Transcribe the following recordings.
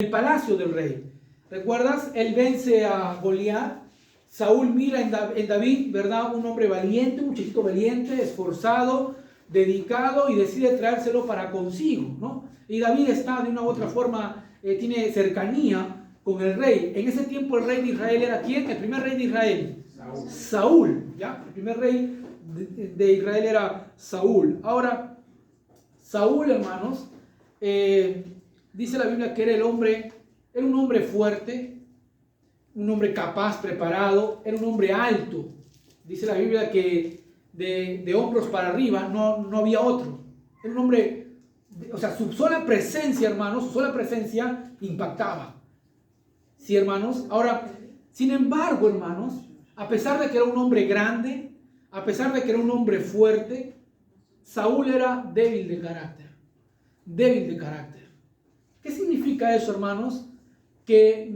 el palacio del rey. ¿Recuerdas? Él vence a Goliat. Saúl mira en David, ¿verdad? Un hombre valiente, un muchachito valiente, esforzado, dedicado, y decide traérselo para consigo, ¿no? Y David está de una u otra forma, tiene cercanía con el rey. En ese tiempo el rey de Israel era ¿quién? El primer rey de Israel. Saúl, ¿ya? El primer rey de Israel era Saúl. Ahora, Saúl, hermanos, dice la Biblia que era un hombre fuerte, un hombre capaz, preparado, era un hombre alto. Dice la Biblia que de hombros para arriba no había otro. Era un hombre, o sea, su sola presencia, hermanos, su sola presencia impactaba. Sí, hermanos. Ahora, sin embargo, hermanos, a pesar de que era un hombre grande, a pesar de que era un hombre fuerte, Saúl era débil de carácter. Débil de carácter. ¿Qué significa eso, hermanos? Que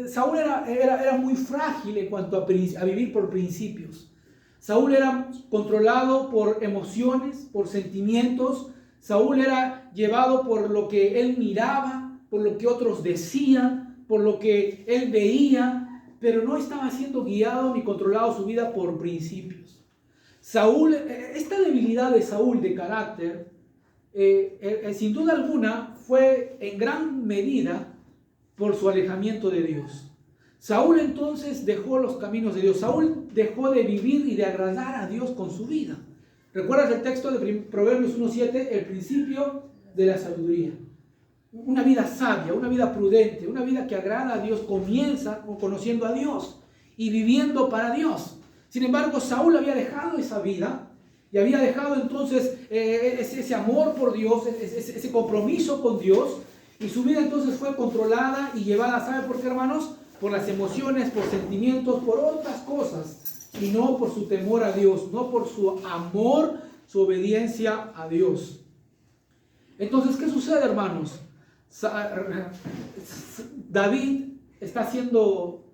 Saúl era muy frágil en cuanto a vivir por principios. Saúl era controlado por emociones, por sentimientos. Saúl era llevado por lo que él miraba, por lo que otros decían, por lo que él veía, pero no estaba siendo guiado ni controlado su vida por principios. Saúl, esta debilidad de Saúl de carácter, sin duda alguna, fue en gran medida por su alejamiento de Dios. Saúl entonces dejó los caminos de Dios. Saúl dejó de vivir y de agradar a Dios con su vida. ¿Recuerdas el texto de Proverbios 1:7? El principio de la sabiduría. Una vida sabia, una vida prudente, una vida que agrada a Dios, comienza conociendo a Dios y viviendo para Dios. Sin embargo, Saúl había dejado esa vida y había dejado entonces ese amor por Dios, ese compromiso con Dios, y su vida entonces fue controlada y llevada, ¿sabe por qué, hermanos? Por las emociones, por sentimientos, por otras cosas, y no por su temor a Dios, no por su amor, su obediencia a Dios. Entonces, ¿qué sucede, hermanos? David está siendo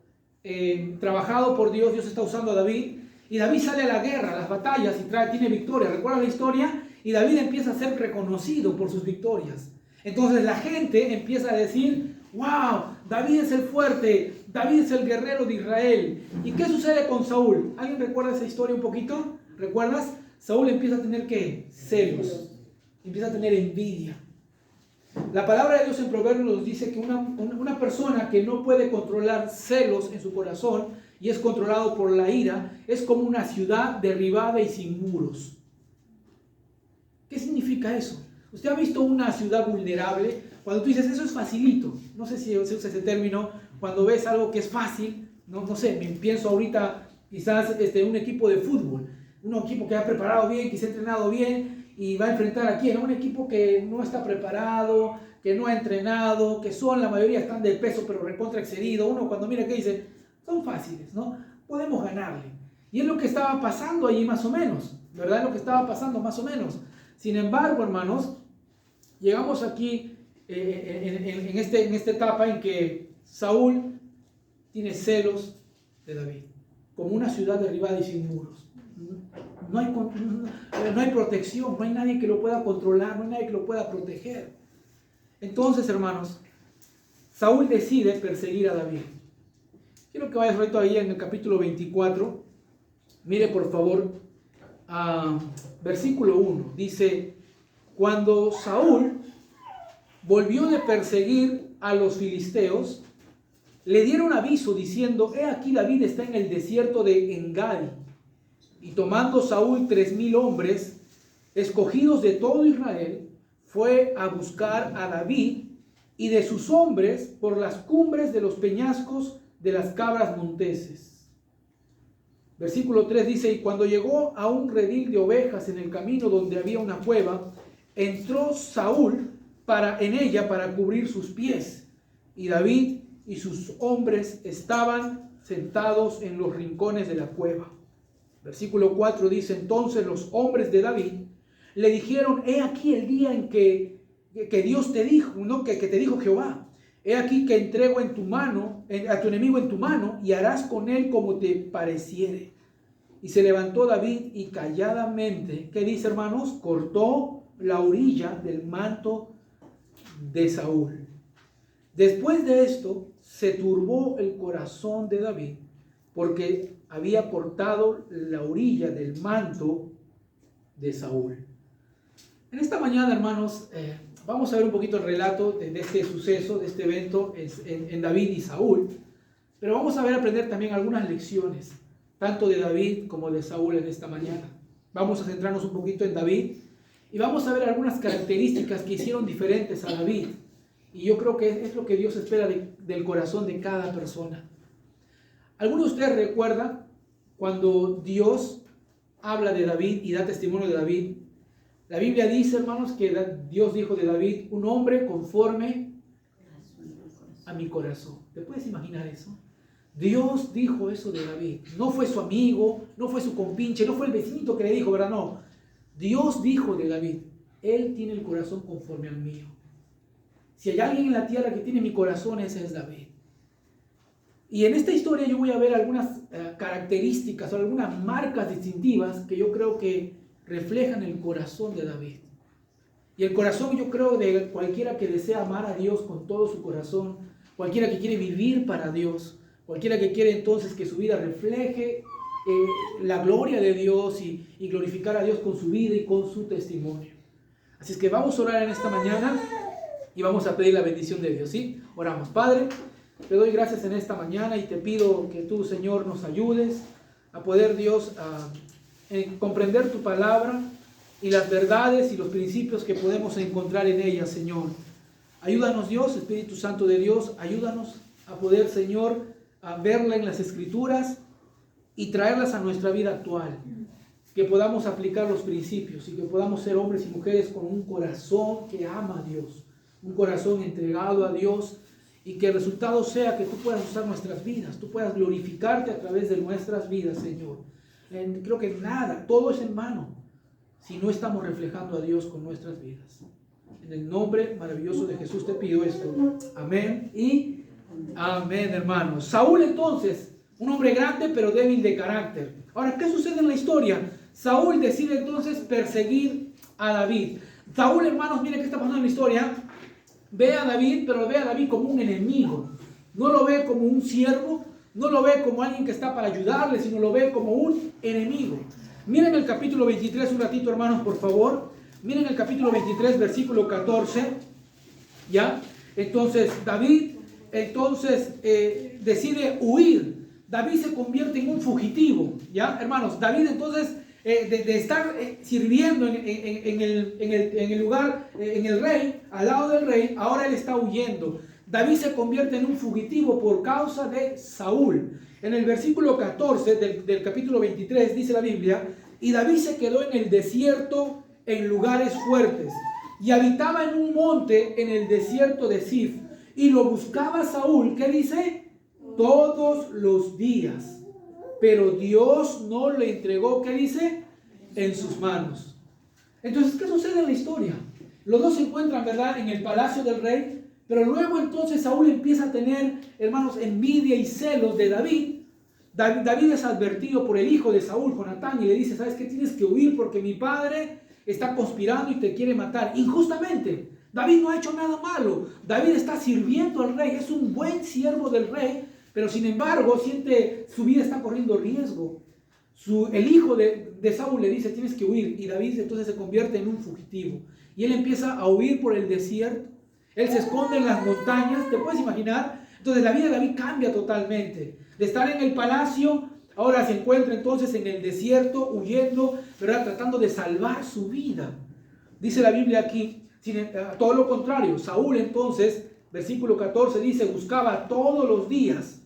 trabajado por Dios, Dios está usando a David, y David sale a la guerra, a las batallas, y tiene victoria. ¿Recuerdan la historia? Y David empieza a ser reconocido por sus victorias. Entonces la gente empieza a decir: wow, David es el fuerte, David es el guerrero de Israel. ¿Y qué sucede con Saúl? ¿Alguien recuerda esa historia un poquito? ¿Recuerdas? Saúl empieza a tener ¿qué? Celos, empieza a tener envidia. La palabra de Dios en Proverbios nos dice que una persona que no puede controlar celos en su corazón y es controlado por la ira, es como una ciudad derribada y sin muros. ¿Qué significa eso? ¿Usted ha visto una ciudad vulnerable? Cuando tú dices, eso es facilito, no sé si se usa ese término, cuando ves algo que es fácil, no sé, me pienso ahorita quizás un equipo de fútbol, un equipo que ha preparado bien, que se ha entrenado bien, y va a enfrentar a quién, a un equipo que no está preparado, que no ha entrenado, que la mayoría están de peso pero recontra excedido. Uno cuando mira que dice, son fáciles, ¿no? Podemos ganarle. Y es lo que estaba pasando allí más o menos, ¿verdad? Es lo que estaba pasando más o menos. Sin embargo, hermanos, llegamos aquí en esta etapa en que Saúl tiene celos de David, como una ciudad derribada y sin muros. No hay protección, no hay nadie que lo pueda controlar, no hay nadie que lo pueda proteger. Entonces, hermanos, Saúl decide perseguir a David. Quiero que vayas ahorita ahí en el capítulo 24. Mire por favor, versículo 1. Dice: cuando Saúl volvió de perseguir a los filisteos, le dieron aviso diciendo: he aquí David está en el desierto de Engadi. Y tomando Saúl 3,000 hombres, escogidos de todo Israel, fue a buscar a David y de sus hombres por las cumbres de los peñascos de las cabras monteses. Versículo 3 dice: y cuando llegó a un redil de ovejas en el camino donde había una cueva, entró Saúl en ella para cubrir sus pies, y David y sus hombres estaban sentados en los rincones de la cueva. Versículo 4 dice: entonces los hombres de David le dijeron: he aquí el día en que Dios te dijo, ¿no? que te dijo Jehová: he aquí que entrego en tu mano, a tu enemigo en tu mano, y harás con él como te pareciere. Y se levantó David y calladamente, ¿qué dice, hermanos? Cortó la orilla del manto de Saúl. Después de esto, se turbó el corazón de David, porque había cortado la orilla del manto de Saúl. En esta mañana, hermanos, vamos a ver un poquito el relato de este suceso, de este evento en David y Saúl, pero vamos a aprender también algunas lecciones, tanto de David como de Saúl en esta mañana. Vamos a centrarnos un poquito en David y vamos a ver algunas características que hicieron diferentes a David. Y yo creo que es lo que Dios espera del corazón de cada persona. ¿Alguno de ustedes recuerda cuando Dios habla de David y da testimonio de David? La Biblia dice, hermanos, que Dios dijo de David, un hombre conforme a mi corazón. ¿Te puedes imaginar eso? Dios dijo eso de David. No fue su amigo, no fue su compinche, no fue el vecinito que le dijo, ¿verdad? No. Dios dijo de David, él tiene el corazón conforme al mío. Si hay alguien en la tierra que tiene mi corazón, ese es David. Y en esta historia yo voy a ver algunas características o algunas marcas distintivas que yo creo que reflejan el corazón de David. Y el corazón, yo creo, de cualquiera que desea amar a Dios con todo su corazón, cualquiera que quiere vivir para Dios, cualquiera que quiere entonces que su vida refleje la gloria de Dios y glorificar a Dios con su vida y con su testimonio. Así es que vamos a orar en esta mañana y vamos a pedir la bendición de Dios, ¿sí? Oramos. Padre, te doy gracias en esta mañana y te pido que tú, Señor, nos ayudes a poder, Dios, comprender tu palabra y las verdades y los principios que podemos encontrar en ella, Señor. Ayúdanos, Dios, Espíritu Santo de Dios, ayúdanos a poder, Señor, a verla en las Escrituras y traerlas a nuestra vida actual. Que podamos aplicar los principios y que podamos ser hombres y mujeres con un corazón que ama a Dios, un corazón entregado a Dios, y que el resultado sea que tú puedas usar nuestras vidas, tú puedas glorificarte a través de nuestras vidas, Señor. Creo que nada, todo es en vano si no estamos reflejando a Dios con nuestras vidas. En el nombre maravilloso de Jesús te pido esto. Amén y amén, hermanos. Saúl, entonces, un hombre grande pero débil de carácter. Ahora, ¿qué sucede en la historia? Saúl decide entonces perseguir a David. Saúl, hermanos, miren qué está pasando en la historia. Ve a David, pero ve a David como un enemigo. No lo ve como un siervo, no lo ve como alguien que está para ayudarle, sino lo ve como un enemigo. Miren el capítulo 23 un ratito, hermanos, por favor. Miren el capítulo 23, versículo 14. ¿Ya? Entonces, David decide huir. David se convierte en un fugitivo. ¿Ya? Hermanos, David entonces, de estar sirviendo en el lugar, en el rey, al lado del rey, ahora él está huyendo. David se convierte en un fugitivo por causa de Saúl. En el versículo 14 del capítulo 23 dice la Biblia, y David se quedó en el desierto en lugares fuertes, y habitaba en un monte en el desierto de Sif, y lo buscaba Saúl, ¿qué dice? Todos los días, pero Dios no le entregó, ¿qué dice? En sus manos. Entonces, ¿qué sucede en la historia? Los dos se encuentran, ¿verdad?, en el palacio del rey. Pero luego entonces Saúl empieza a tener, hermanos, envidia y celos de David. David es advertido por el hijo de Saúl, Jonatán, y le dice, ¿sabes qué? Tienes que huir porque mi padre está conspirando y te quiere matar. Injustamente. David no ha hecho nada malo. David está sirviendo al rey, es un buen siervo del rey, pero sin embargo siente su vida está corriendo riesgo. El hijo de Saúl le dice, tienes que huir, y David entonces se convierte en un fugitivo. Y él empieza a huir por el desierto. Él se esconde en las montañas, ¿te puedes imaginar? Entonces la vida de David cambia totalmente. De estar en el palacio, ahora se encuentra entonces en el desierto, huyendo, ¿verdad? Tratando de salvar su vida. Dice la Biblia aquí, todo lo contrario, Saúl entonces, versículo 14 dice, buscaba todos los días,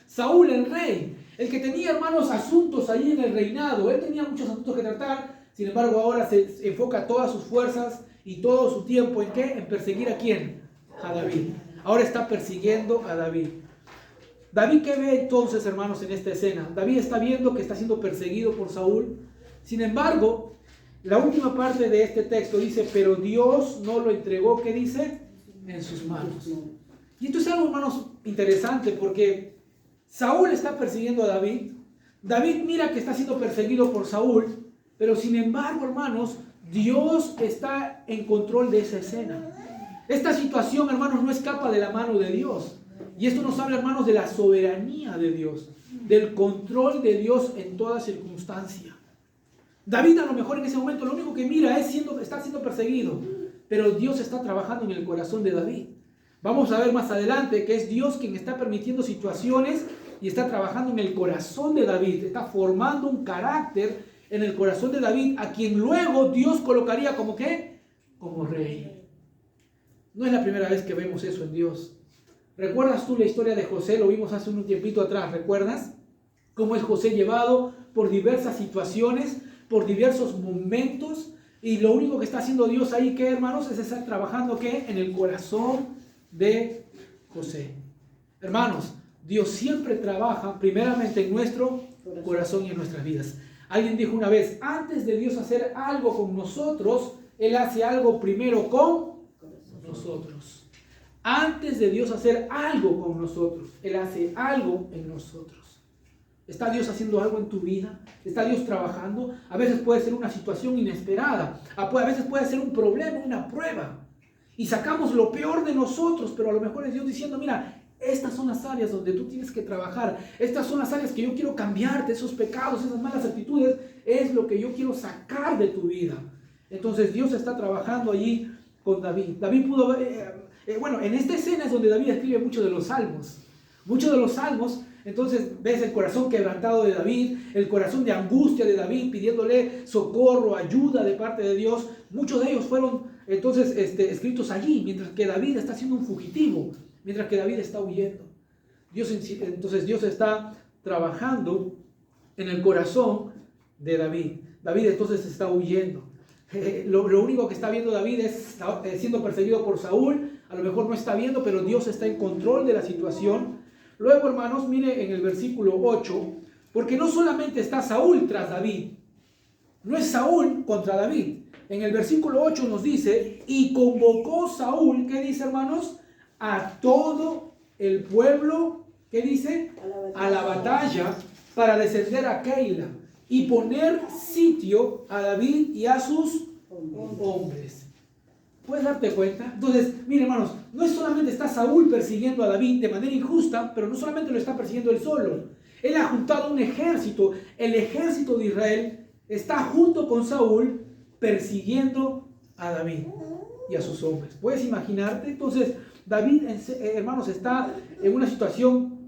Saúl el rey, el que tenía, hermanos, asuntos ahí en el reinado. Él tenía muchos asuntos que tratar, sin embargo ahora se enfoca todas sus fuerzas y todo su tiempo, ¿en qué? En perseguir ¿a quién? A David. Ahora está persiguiendo a David. David, ¿qué ve entonces, hermanos, en esta escena? David está viendo que está siendo perseguido por Saúl. Sin embargo, la última parte de este texto dice, pero Dios no lo entregó, ¿qué dice? En sus manos. Y esto es algo, hermanos, interesante, porque Saúl está persiguiendo a David. David mira que está siendo perseguido por Saúl, pero sin embargo, hermanos, Dios está en control de esa escena. Esta situación, hermanos, no escapa de la mano de Dios. Y esto nos habla, hermanos, de la soberanía de Dios, del control de Dios en toda circunstancia. David a lo mejor en ese momento lo único que mira es estar siendo perseguido, pero Dios está trabajando en el corazón de David. Vamos a ver más adelante que es Dios quien está permitiendo situaciones y está trabajando en el corazón de David, está formando un carácter en el corazón de David, a quien luego Dios colocaría como ¿qué? Como rey. No es la primera vez que vemos eso en Dios. ¿Recuerdas tú la historia de José? Lo vimos hace un tiempito atrás, ¿recuerdas? Cómo es José llevado por diversas situaciones, por diversos momentos, y lo único que está haciendo Dios ahí, ¿qué, hermanos? Es estar trabajando, ¿qué? En el corazón de José. Hermanos, Dios siempre trabaja primeramente en nuestro corazón y en nuestras vidas. Alguien dijo una vez, antes de Dios hacer algo con nosotros, Él hace algo primero con nosotros. Antes de Dios hacer algo con nosotros, Él hace algo en nosotros. ¿Está Dios haciendo algo en tu vida? ¿Está Dios trabajando? A veces puede ser una situación inesperada. A veces puede ser un problema, una prueba. Y sacamos lo peor de nosotros, pero a lo mejor es Dios diciendo, mira, estas son las áreas donde tú tienes que trabajar. Estas son las áreas que yo quiero cambiarte, esos pecados, esas malas actitudes, es lo que yo quiero sacar de tu vida. Entonces Dios está trabajando allí con David. David pudo ver, en esta escena es donde David escribe muchos de los salmos. Muchos de los salmos, entonces ves el corazón quebrantado de David, el corazón de angustia de David, pidiéndole socorro, ayuda de parte de Dios. Muchos de ellos fueron entonces escritos allí, mientras que David está siendo un fugitivo, mientras que David está huyendo. Entonces Dios está trabajando en el corazón de David. David entonces está huyendo. Lo único que está viendo David es siendo perseguido por Saúl. A lo mejor no está viendo, pero Dios está en control de la situación. Luego, hermanos, mire en el versículo 8, porque no solamente está Saúl tras David, no es Saúl contra David. En el versículo 8 nos dice, y convocó Saúl, ¿qué dice, hermanos? A todo el pueblo, ¿qué dice? A la batalla para descender a Keila y poner sitio a David y a sus hombres. ¿Puedes darte cuenta? Entonces, miren, hermanos, no es solamente está Saúl persiguiendo a David de manera injusta, pero no solamente lo está persiguiendo él solo. Él ha juntado un ejército. El ejército de Israel está junto con Saúl persiguiendo a David y a sus hombres. ¿Puedes imaginarte? Entonces, David, hermanos, está en una situación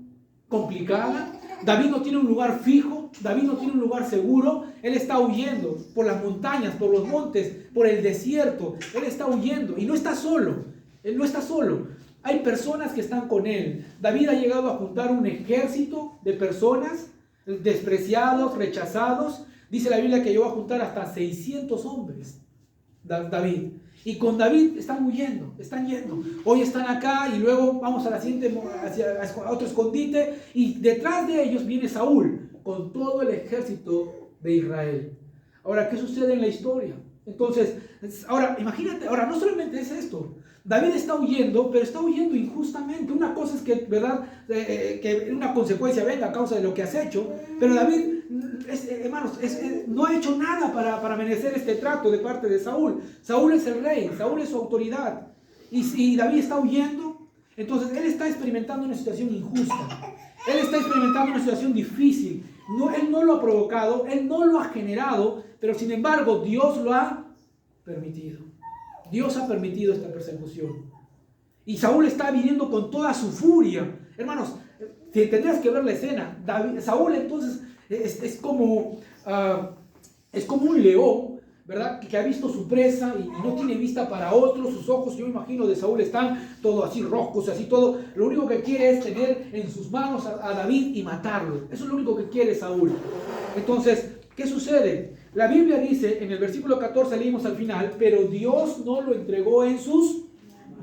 complicada. David no tiene un lugar fijo, David no tiene un lugar seguro. Él está huyendo por las montañas, por los montes, por el desierto. Él está huyendo y no está solo. Él no está solo. Hay personas que están con él. David ha llegado a juntar un ejército de personas despreciados, rechazados. Dice la Biblia que llegó a juntar hasta 600 hombres. David. Y con David están huyendo, están yendo. Hoy están acá y luego vamos a la siguiente, a otro escondite. Y detrás de ellos viene Saúl con todo el ejército de Israel. Ahora, ¿qué sucede en la historia? Entonces, ahora imagínate, ahora no solamente es esto. David está huyendo, pero está huyendo injustamente. Una cosa es que, ¿verdad? Que una consecuencia venga a causa de lo que has hecho. Pero David, hermanos, no ha hecho nada para merecer este trato de parte de Saúl. Saúl es el rey, Saúl es su autoridad. Y David está huyendo. Entonces, él está experimentando una situación injusta. Él está experimentando una situación difícil. Él no lo ha provocado, él no lo ha generado, pero sin embargo, Dios lo ha permitido. Dios ha permitido esta persecución. Y Saúl está viniendo con toda su furia. Hermanos, tendrías que ver la escena. Saúl entonces es como un león, ¿verdad? Que ha visto su presa y no tiene vista para otros. Sus ojos, yo me imagino, de Saúl están todo así rojos, así todo. Lo único que quiere es tener en sus manos a David y matarlo. Eso es lo único que quiere Saúl. Entonces, ¿qué sucede? La Biblia dice, en el versículo 14 leímos al final, pero Dios no lo entregó en sus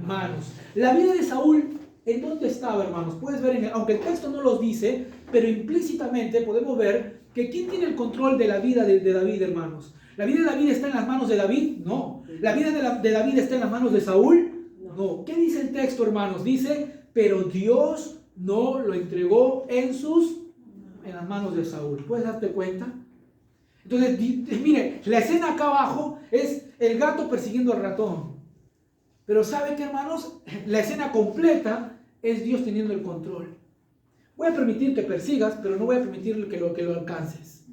manos. La vida de Saúl, ¿en dónde estaba, hermanos? Puedes ver, aunque el texto no los dice, pero implícitamente podemos ver que ¿quién tiene el control de la vida de David, hermanos? ¿La vida de David está en las manos de David? No. ¿La vida de David está en las manos de Saúl? No. ¿Qué dice el texto, hermanos? Dice, pero Dios no lo entregó en las manos de Saúl. ¿Puedes darte cuenta? Entonces, mire, la escena acá abajo es el gato persiguiendo al ratón. Pero ¿sabe qué, hermanos? La escena completa es Dios teniendo el control. Voy a permitir que persigas, pero no voy a permitir que lo alcances.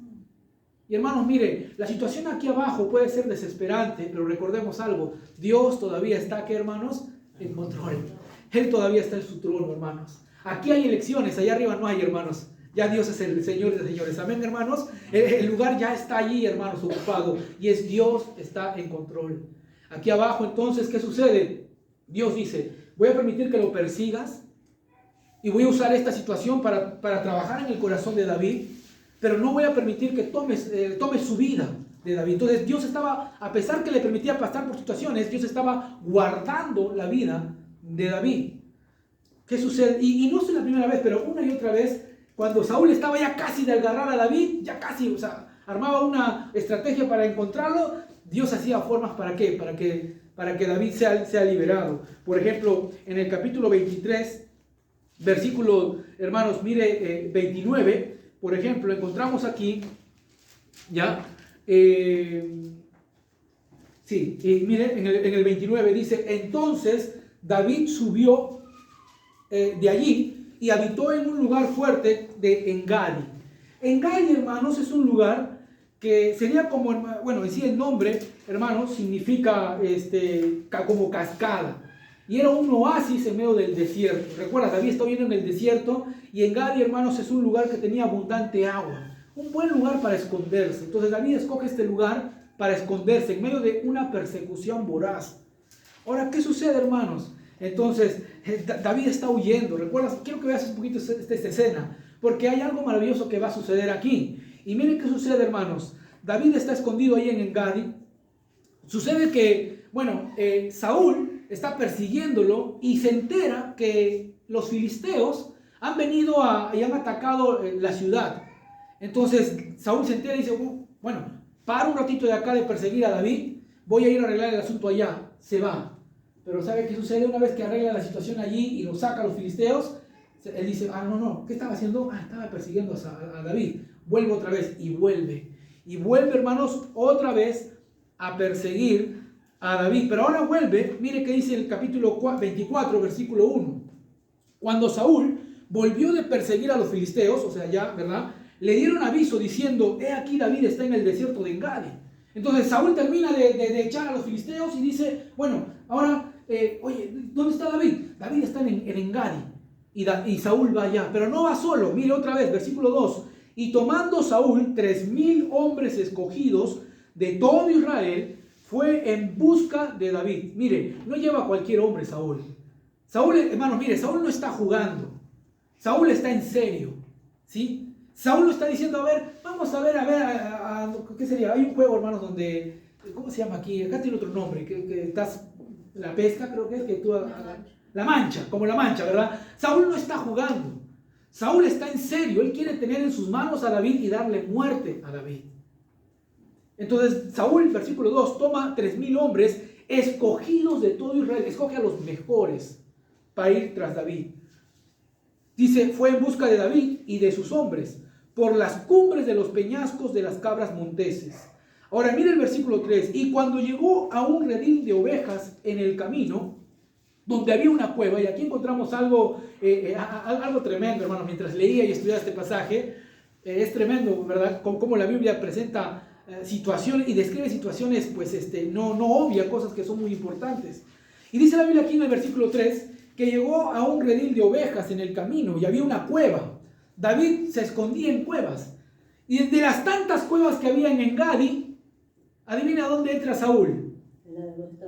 Y hermanos, mire, la situación aquí abajo puede ser desesperante, pero recordemos algo. Dios todavía está aquí, hermanos, en control. Él todavía está en su trono, hermanos. Aquí hay elecciones, allá arriba no hay, hermanos. Ya Dios es el Señor de señores. Amén, hermanos. El lugar ya está allí, hermanos, ocupado. Y es Dios está en control. Aquí abajo, entonces, ¿qué sucede? Dios dice, voy a permitir que lo persigas y voy a usar esta situación para trabajar en el corazón de David, pero no voy a permitir que tomes su vida de David. Entonces Dios estaba, a pesar que le permitía pasar por situaciones, Dios estaba guardando la vida de David. ¿Qué sucede? Y no es la primera vez, pero una y otra vez, cuando Saúl estaba ya casi de agarrar a David, ya casi, o sea, armaba una estrategia para encontrarlo, Dios hacía formas ¿para qué? Para que David sea liberado. Por ejemplo, en el capítulo 23, versículo, hermanos, mire, 29, por ejemplo, encontramos aquí, ya, sí, y mire, en el 29 dice, entonces David subió de allí y habitó en un lugar fuerte de Engadi. Engadi, hermanos, es un lugar que sería como, bueno, en sí el nombre, hermanos, significa como cascada. Y era un oasis en medio del desierto. Recuerda, David está viviendo en el desierto y Engadi, hermanos, es un lugar que tenía abundante agua. Un buen lugar para esconderse. Entonces David escoge este lugar para esconderse en medio de una persecución voraz. Ahora, ¿qué sucede, hermanos? Entonces, David está huyendo. Recuerda, quiero que veas un poquito esta escena, porque hay algo maravilloso que va a suceder aquí. Y miren qué sucede, hermanos. David está escondido ahí en Engadi. Sucede que, bueno, Saúl está persiguiéndolo y se entera que los filisteos han venido y han atacado la ciudad. Entonces Saúl se entera y dice, bueno, paro un ratito de acá de perseguir a David, voy a ir a arreglar el asunto allá. Se va. Pero ¿sabe qué sucede? Una vez que arregla la situación allí y lo saca a los filisteos, él dice, no, ¿qué estaba haciendo? Estaba persiguiendo a David. Vuelve otra vez y vuelve. Y vuelve, hermanos, otra vez a perseguir a David. Pero ahora vuelve, mire que dice el capítulo 24, versículo 1. Cuando Saúl volvió de perseguir a los filisteos, o sea, ya, ¿verdad? Le dieron aviso diciendo, he aquí David está en el desierto de Engadi. Entonces Saúl termina de echar a los filisteos y dice, bueno, ahora, oye, ¿dónde está David? David está en Engadi. Y Saúl va allá, pero no va solo. Mire otra vez, versículo 2. Y tomando Saúl 3,000 hombres escogidos de todo Israel, fue en busca de David. Mire, no lleva a cualquier hombre Saúl. Saúl, hermanos, mire, Saúl no está jugando. Saúl está en serio, ¿sí? Saúl lo está diciendo, a ver, vamos a ver, ¿qué sería? Hay un juego, hermanos, donde, ¿cómo se llama aquí? Acá tiene otro nombre, que estás, la pesca creo que es, que tú... La mancha, como la mancha, ¿verdad? Saúl no está jugando. Saúl está en serio. Él quiere tener en sus manos a David y darle muerte a David. Entonces, Saúl, versículo 2, toma 3,000 hombres escogidos de todo Israel. Escoge a los mejores para ir tras David. Dice, fue en busca de David y de sus hombres por las cumbres de los peñascos de las cabras monteses. Ahora, mire el versículo 3. Y cuando llegó a un redil de ovejas en el camino, donde había una cueva, y aquí encontramos algo tremendo, hermano, mientras leía y estudiaba este pasaje, es tremendo, ¿verdad? Cómo la Biblia presenta situaciones y describe situaciones, pues, no obvias, cosas que son muy importantes. Y dice la Biblia aquí en el versículo 3, que llegó a un redil de ovejas en el camino, y había una cueva. David se escondía en cuevas, y de las tantas cuevas que había en Engadi, adivina dónde entra Saúl.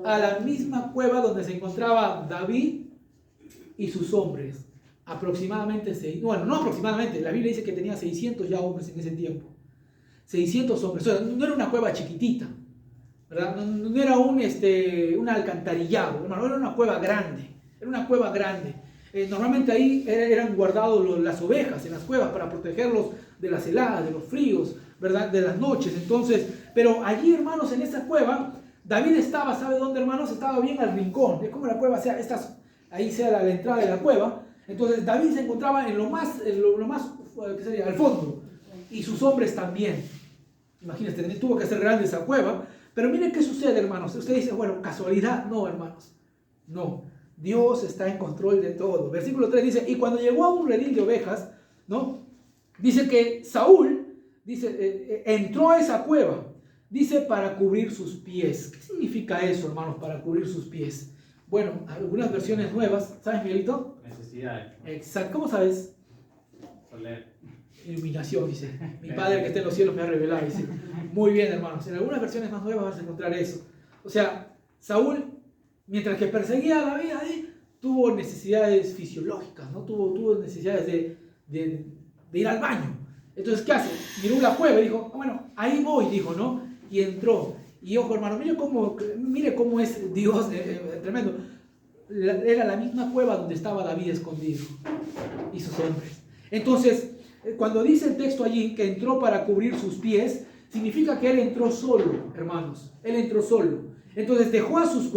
A la misma cueva donde se encontraba David y sus hombres. Aproximadamente, no aproximadamente, la Biblia dice que tenía 600 ya hombres en ese tiempo. 600 hombres, o sea, no era una cueva chiquitita, ¿verdad? No era un alcantarillado, no, era una cueva grande, era una cueva grande. Normalmente ahí eran guardados las ovejas en las cuevas para protegerlos de las heladas, de los fríos, ¿verdad? De las noches. Entonces, pero allí, hermanos, en esa cueva, David estaba, ¿sabe dónde, hermanos? Estaba bien al rincón. Es como la cueva sea, ahí sea la entrada de la cueva. Entonces David se encontraba en lo más, ¿qué sería? Al fondo. Y sus hombres también. Imagínense, tuvo que ser grande esa cueva. Pero miren qué sucede, hermanos. Usted dice, bueno, casualidad. No, hermanos. No, Dios está en control de todo. Versículo 3 dice, y cuando llegó a un redil de ovejas, ¿no? Dice que Saúl, dice, entró a esa cueva, dice, para cubrir sus pies. ¿Qué significa eso, hermanos, para cubrir sus pies? Bueno, algunas versiones nuevas, ¿sabes, Miguelito? Necesidades. Exacto, ¿cómo sabes? Soler. Iluminación, dice. Mi Padre que está en los cielos me ha revelado, dice. Muy bien, hermanos. En algunas versiones más nuevas vas a encontrar eso. O sea, Saúl, mientras que perseguía a David, ahí tuvo necesidades fisiológicas, ¿no? Tuvo necesidades de ir al baño. Entonces, ¿qué hace? Miró la cueva y dijo, bueno, ahí voy, dijo, ¿no? Y entró. Y ojo, hermano, mire cómo es Dios, tremendo. Era la misma cueva donde estaba David escondido y sus hombres. Entonces, cuando dice el texto allí que entró para cubrir sus pies, significa que él entró solo, hermanos. Él entró solo. Entonces dejó a sus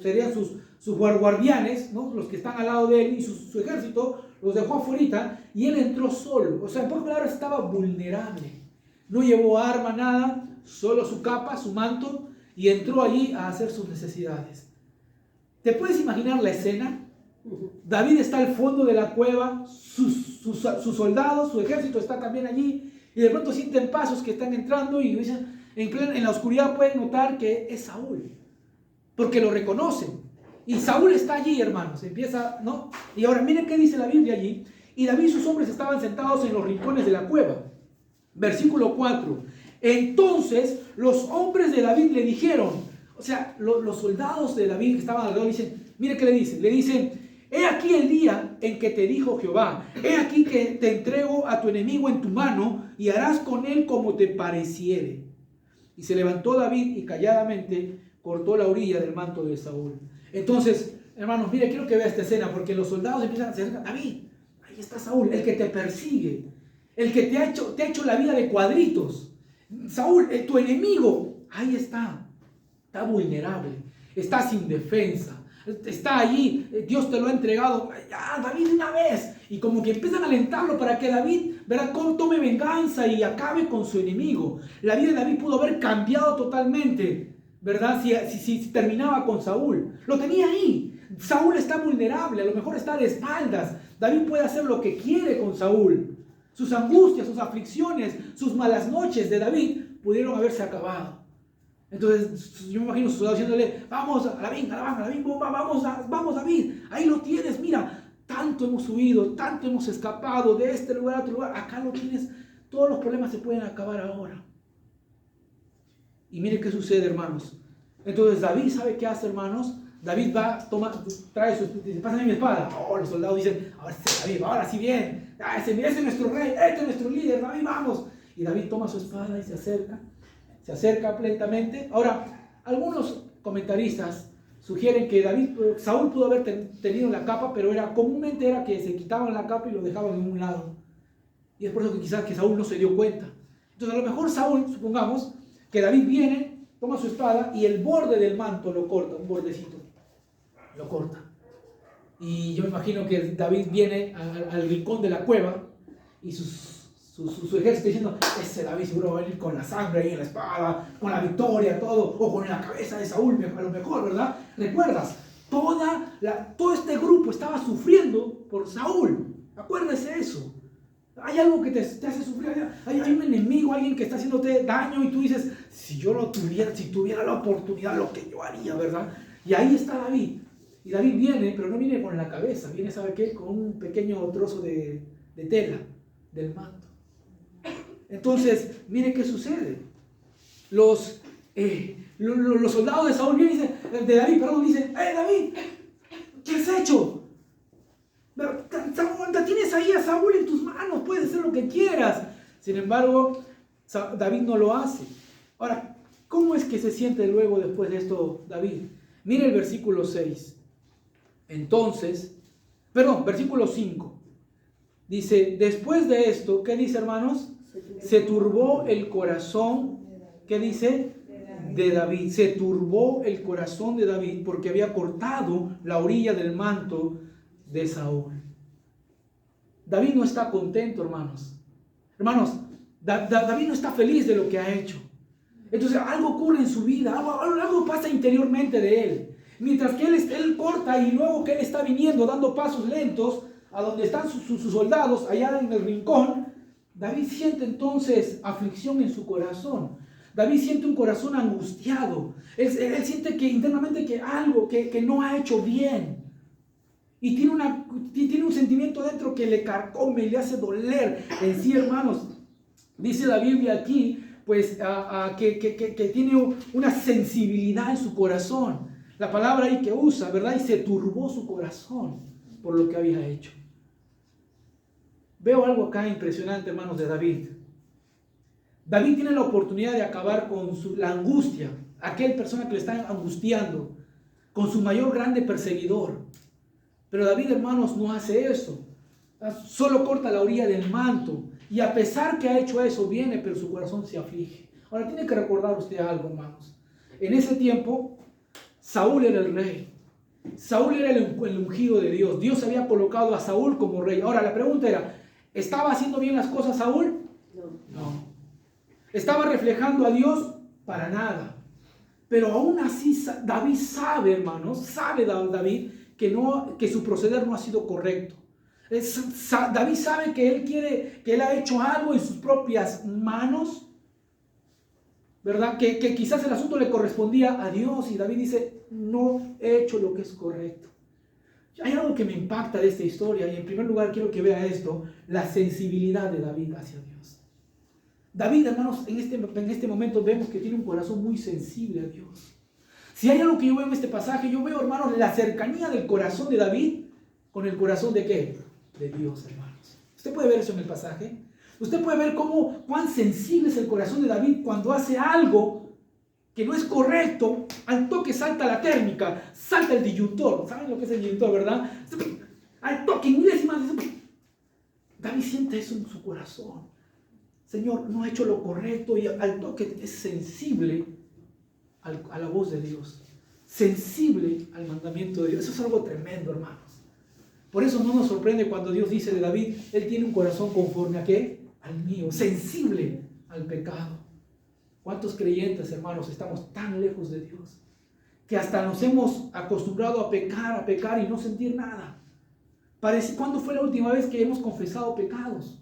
serían sus guardianes, ¿no? Los que están al lado de él y su ejército, los dejó afuera y él entró solo. O sea, en pocas palabras, estaba vulnerable. No llevó arma, nada, solo su capa, su manto, y entró allí a hacer sus necesidades. ¿Te puedes imaginar la escena? David está al fondo de la cueva, sus soldados, su ejército está también allí, y de pronto sienten pasos que están entrando y dicen, en la oscuridad pueden notar que es Saúl, porque lo reconocen. Y Saúl está allí, hermanos, empieza, ¿no? Y ahora miren qué dice la Biblia allí. Y David y sus hombres estaban sentados en los rincones de la cueva. Versículo 4. Entonces los hombres de David le dijeron, o sea, los soldados de David que estaban alrededor dicen, mire qué le dicen. Le dicen, he aquí el día en que te dijo Jehová, he aquí que te entrego a tu enemigo en tu mano y harás con él como te pareciere. Y se levantó David y calladamente cortó la orilla del manto de Saúl. Entonces, hermanos, mire, quiero que vea esta escena, porque los soldados empiezan a decir, David, ahí está Saúl, el que te persigue, el que te ha hecho la vida de cuadritos. Saúl, tu enemigo, ahí está vulnerable, está sin defensa, está allí, Dios te lo ha entregado, ya, David, una vez. Y como que empiezan a alentarlo para que David, ¿verdad?, tome venganza y acabe con su enemigo. La vida de David pudo haber cambiado totalmente, ¿verdad? Si terminaba con Saúl. Lo tenía ahí. Saúl está vulnerable, a lo mejor está de espaldas. David puede hacer lo que quiere con Saúl. Sus angustias, sus aflicciones, sus malas noches de David pudieron haberse acabado. Entonces yo me imagino a sus soldados diciéndole, vamos a David, vamos David, ahí lo tienes, mira, tanto hemos huido, tanto hemos escapado de este lugar a otro lugar, acá lo tienes, todos los problemas se pueden acabar ahora. Y mire qué sucede, hermanos. Entonces David, ¿sabe qué hace, hermanos? David va, trae dice, pásame mi espada. Oh, los soldados dicen, ahora sí, David, ahora sí bien, ese es nuestro rey, este es nuestro líder, David, vamos. Y David toma su espada y se acerca lentamente. Ahora, algunos comentaristas sugieren que Saúl pudo haber tenido la capa, pero comúnmente era que se quitaban la capa y lo dejaban en un lado. Y es por eso que quizás que Saúl no se dio cuenta. Entonces a lo mejor Saúl, supongamos, que David viene, toma su espada y el borde del manto lo corta, un bordecito, lo corta. Y yo me imagino que David viene al rincón de la cueva y su ejército diciendo, ese David seguro va a venir con la sangre ahí en la espada, con la victoria, todo, o con la cabeza de Saúl, a lo mejor, ¿verdad? ¿Recuerdas? Todo este grupo estaba sufriendo por Saúl. Acuérdese eso. Hay algo que te hace sufrir, hay un enemigo, alguien que está haciéndote daño y tú dices, si tuviera la oportunidad, lo que yo haría, ¿verdad? Y ahí está David. Y David viene, pero no viene con la cabeza, viene, ¿sabe qué? Con un pequeño trozo de tela del manto. Entonces, mire qué sucede. Los soldados de Saúl vienen y dicen, David, ¿qué has hecho? Tienes ahí a Saúl en tus manos, puedes hacer lo que quieras. Sin embargo, David no lo hace. Ahora, ¿cómo es que se siente luego después de esto David? Mire el versículo 6. Versículo 5. Dice, después de esto, ¿qué dice, hermanos? Se turbó el corazón, ¿qué dice? De David. Se turbó el corazón de David porque había cortado la orilla del manto de Saúl. David no está contento, hermanos. David no está feliz de lo que ha hecho. Entonces algo ocurre en su vida, algo pasa interiormente de él. Mientras que él corta y luego que él está viniendo dando pasos lentos a donde están sus soldados, allá en el rincón, David siente entonces aflicción en su corazón. David siente un corazón angustiado. Él siente que internamente que algo que no ha hecho bien. Y tiene un sentimiento dentro que le carcome y le hace doler en sí, hermanos. Dice la Biblia aquí, pues, que tiene una sensibilidad en su corazón. La palabra ahí que usa, ¿verdad? Y se turbó su corazón por lo que había hecho. Veo algo acá impresionante, hermanos, de David. David tiene la oportunidad de acabar con la angustia, aquel persona que le está angustiando, con su mayor grande perseguidor. Pero David, hermanos, no hace eso. Solo corta la orilla del manto. Y a pesar que ha hecho eso, viene, pero su corazón se aflige. Ahora, tiene que recordar usted algo, hermanos. En ese tiempo, Saúl era el rey. Saúl era el ungido de Dios. Dios había colocado a Saúl como rey. Ahora, la pregunta era, ¿estaba haciendo bien las cosas Saúl? No. ¿Estaba reflejando a Dios? Para nada. Pero aún así, David sabe, hermanos, sabe David que su proceder no ha sido correcto. David sabe que él ha hecho algo en sus propias manos, ¿verdad? Que quizás el asunto le correspondía a Dios y David dice, no he hecho lo que es correcto. Hay algo que me impacta de esta historia y en primer lugar quiero que vea esto, la sensibilidad de David hacia Dios. David, hermanos, en este momento vemos que tiene un corazón muy sensible a Dios. Si hay algo que yo veo en este pasaje, yo veo, hermanos, la cercanía del corazón de David con el corazón de ¿qué? De Dios, hermanos. Usted puede ver eso en el pasaje. Usted puede ver cuán sensible es el corazón de David cuando hace algo que no es correcto. Al toque salta la térmica, salta el disyuntor. ¿Saben lo que es el disyuntor, verdad? Al toque, milésimas. David siente eso en su corazón. Señor, no ha hecho lo correcto y al toque es sensible a la voz de Dios. Sensible al mandamiento de Dios. Eso es algo tremendo, hermanos. Por eso no nos sorprende cuando Dios dice de David, él tiene un corazón conforme a ¿qué? Al mío, sensible al pecado. ¿Cuántos creyentes, hermanos, estamos tan lejos de Dios que hasta nos hemos acostumbrado a pecar y no sentir nada? ¿Cuándo fue la última vez que hemos confesado pecados?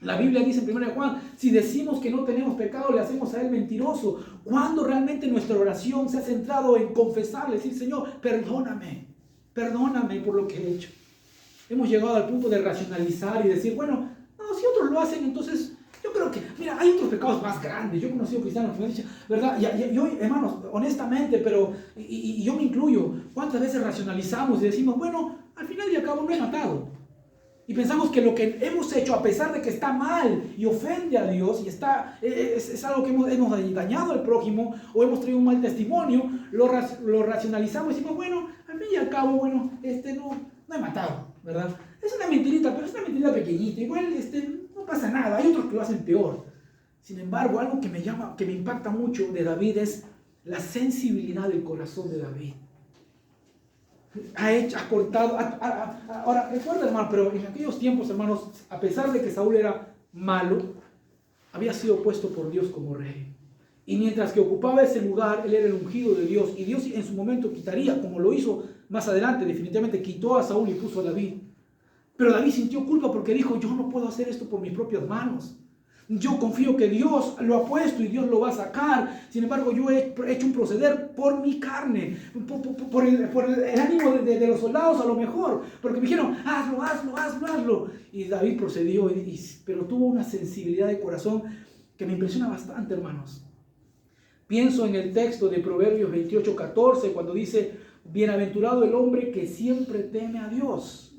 La Biblia dice en 1 Juan, si decimos que no tenemos pecado, le hacemos a él mentiroso. ¿Cuándo realmente nuestra oración se ha centrado en confesarle, decir, Señor, perdóname por lo que he hecho? Hemos llegado al punto de racionalizar y decir, bueno, no, si otros lo hacen, entonces yo creo que, mira, hay otros pecados más grandes. Yo he conocido cristianos que me han dicho, ¿verdad? Yo, hermanos, honestamente, pero, y yo me incluyo, ¿cuántas veces racionalizamos y decimos, bueno, al final y al cabo no he matado? Y pensamos que lo que hemos hecho, a pesar de que está mal y ofende a Dios, y es algo que hemos dañado al prójimo, o hemos traído un mal testimonio, lo racionalizamos y decimos, bueno, al fin y al cabo, bueno, no he matado, ¿verdad? Es una mentirita, pero es una mentirita pequeñita, igual no pasa nada, hay otros que lo hacen peor. Sin embargo, algo que me impacta mucho de David es la sensibilidad del corazón de David. Ha cortado. Ahora, recuerda, hermano, pero en aquellos tiempos, hermanos, a pesar de que Saúl era malo, había sido puesto por Dios como rey. Y mientras que ocupaba ese lugar, él era el ungido de Dios. Y Dios en su momento quitaría, como lo hizo más adelante, definitivamente quitó a Saúl y puso a David. Pero David sintió culpa porque dijo, yo no puedo hacer esto por mis propias manos. Yo confío que Dios lo ha puesto y Dios lo va a sacar. Sin embargo, yo he hecho un proceder por mi carne, por el ánimo de los soldados a lo mejor, porque me dijeron, hazlo. Y David procedió, pero tuvo una sensibilidad de corazón que me impresiona bastante, hermanos. Pienso en el texto de Proverbios 28:14, cuando dice, bienaventurado el hombre que siempre teme a Dios,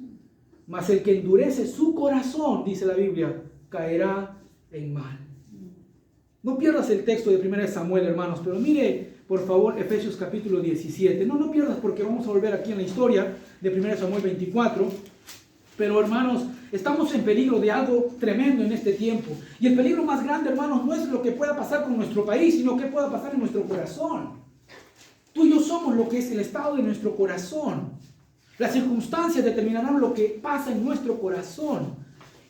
mas el que endurece su corazón, dice la Biblia, caerá en mal. No pierdas el texto de 1 Samuel, hermanos, pero mire, por favor, Efesios capítulo 17. No pierdas porque vamos a volver aquí en la historia de 1 Samuel 24. Pero, hermanos, estamos en peligro de algo tremendo en este tiempo. Y el peligro más grande, hermanos, no es lo que pueda pasar con nuestro país, sino que pueda pasar en nuestro corazón. Tú y yo somos lo que es el estado de nuestro corazón. Las circunstancias determinarán lo que pasa en nuestro corazón.